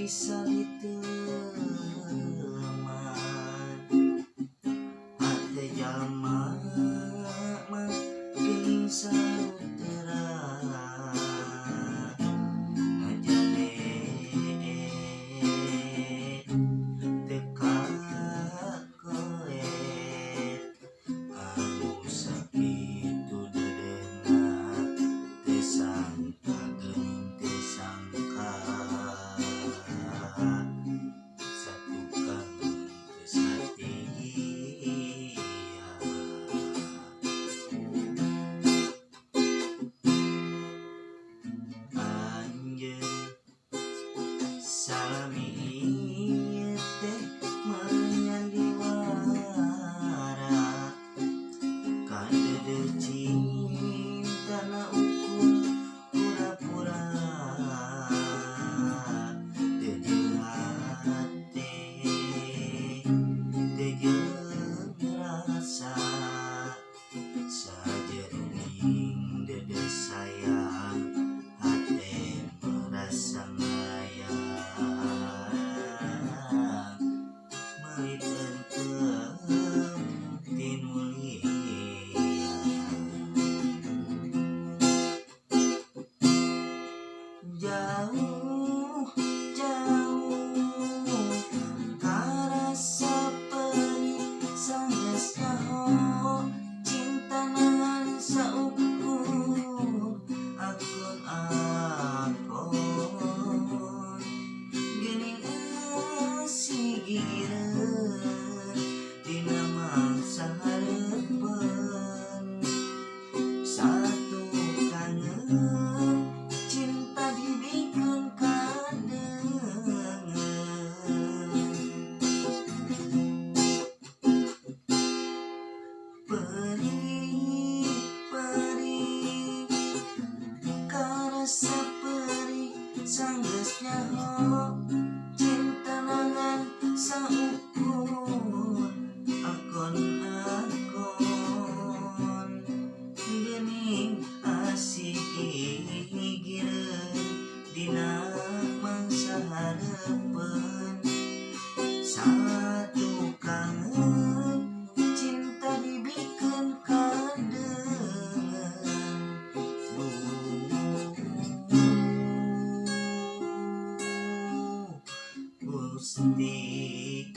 bisa diteman ada jalma mah geuning saudara ngajane teka koet anu sakitu dedena teu sangka geuning teu sangka satukang geus satia anjeun salami ieu teh meungan diwara kadeudeut cintana ukur pura-pura teu jeung hate teu jeung rasa sajeuning dedes sayang hate merasa ngayang meuli teunteup tinu jauh jauh karasa perih sanggeus nyaho cinta nangan saukur akun-akun geuning eusi gigireun dina mangsa hareupeun satu kangen cinta dibikeun kadengen perih perih karasa perih sanggeus nyaho cinta nangan saukur akun-akun geuning asih gigireun dina mangsa hareupeun satu kangen cinta dibikeun kadengen Gusti